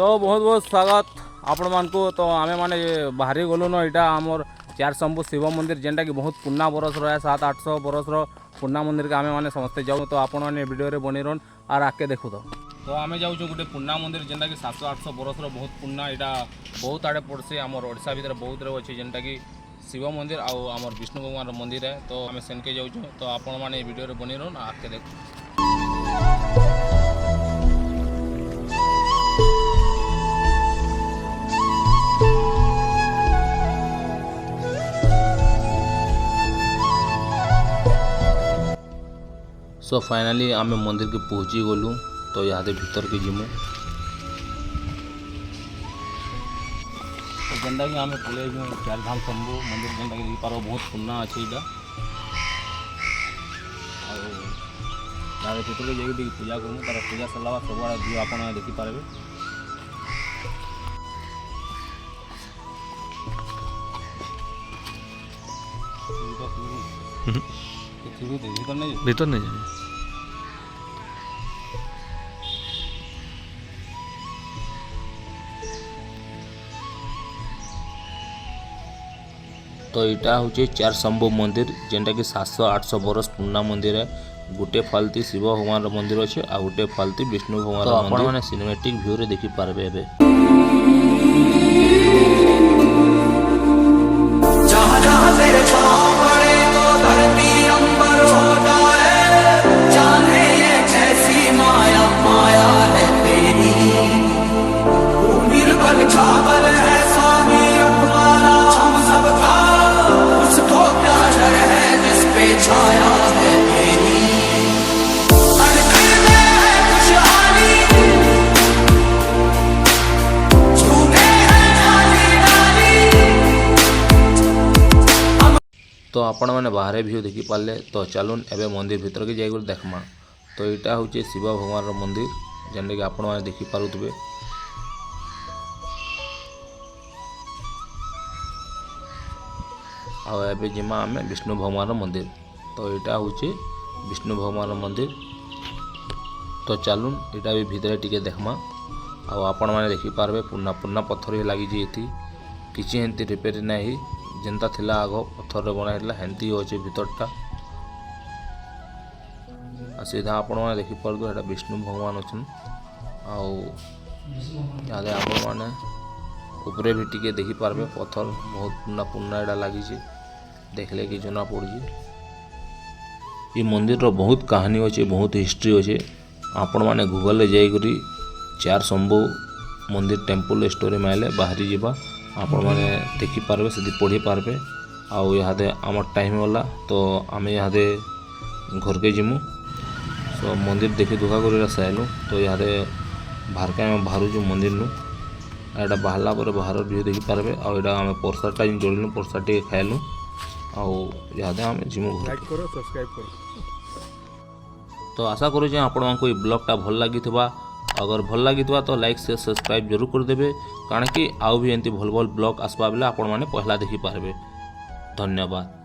बहुत बहुत स्वागत आपण मानकु। तो आमे माने बाहरी गलु न इटा आमर चार शंभु शिव मंदिर जेनटा कि बहुत पुराना बरस रहा 700-800 बरस पुराना मंदिर के आमे माने समस्ते जाऊ। तो आपण माने वीडियो रे बनी रहन और आके देखु। तो आमे जाऊ गोटे पुराना मंदिर जेनटा कि 700-800 बरस बहुत पुराना इटा बहुत आड़े पड़सी आमर ओडिशा भीतर बहुत रे अच्छी जेनटा कि शिव मंदिर आमर विष्णु भगवान मंदिर है। तो आमे सेनके जाऊँ। तो आपण माने वीडियो रे बनी रहन आके देखु। सो फाइनाली आमे मंदिर के पहुँची गलु। तो यहाँ भीतर के जिमु जेनटा कि आमे पलि चार धाम शंभु मंदिर जेनटा कि देखिपार बहुत पुराना अच्छे इटा भीतर के जाइए पूजा करूँ। तार पूजा सरला बाद सब आड़े व्यू आप देखिपारे। भीतर नहीं जाए। तो इटा हूँ चार शंभु मंदिर जेनटा कि 700-800 बरस पुराना मंदिर है। गोटे फालती शिव भगवान मंदिर अच्छे आ गोटे फालती विष्णु भगवान मंदिर माने सिनेमैटिक व्यू रे देखि पारबे। एबे तो आपण मैंने बाहर व्यू देखी पारे। तो चलून एबे मंदिर भीतर के जाइए देखमा। तो यहाँ हूँ शिव भगवान मंदिर जेनटा कि आपण मैंने देखी पारुथिबे। आबे जिमा आमे विष्णु भगवान मंदिर। तो यहाँ हूँ विष्णु भगवान मंदिर। तो चलून यहाँ भी भीतर टिके देखमा। आपण मैंने देखी पारबे पुना पुना पत्थर ही लगी ये किसी हेंती रिपेयर नहीं जेनता थिला आग पत्थर रे बनाइला हेंती होचे भीतरटा। सीधा आपण माने देखि परदो एटा विष्णु भगवान अछन। आउ यादे आपण माने ऊपरे भी टिके देखि पारबे पत्थर बहुत पुना पुना एटा लागि छै देखले कि जना पड़ी। ये मंदिर रो बहुत कहानी होचे बहुत हिस्ट्री होचे। आपण माने गूगल रे जाई करी चार शंभु मंदिर टेम्पल स्टोरी माइले बाहरी जीवा आपण मैंने देखी पारबे सीधी पढ़ी पारबे। आउ यहाँ आम टाइम वाला। तो आम यहाँ घर के जिमु। सो मंदिर देखी दुखा कर साइलु। तो यहाँ बाहर के आम बाहर जो मंदिर नु यहाँ बाहरला बाहर व्यू देखी पारबे। आउ यहाँ आम प्रसाद टाइम जोड़लु प्रसाद टे खाइलु। आउ यहाँ आम जिमु घर। लाइक करो सब्सक्राइब करो। तो आशा करूँ आपण को ब्लॉगटा भल लगी। अगर भल लगी तो लाइक से सब्सक्राइब जरूर करदेवे कारण कि आउ भी एंती भल भल ब्लॉग आसबा बेले आपण माने पहला देखि पारबे। धन्यवाद।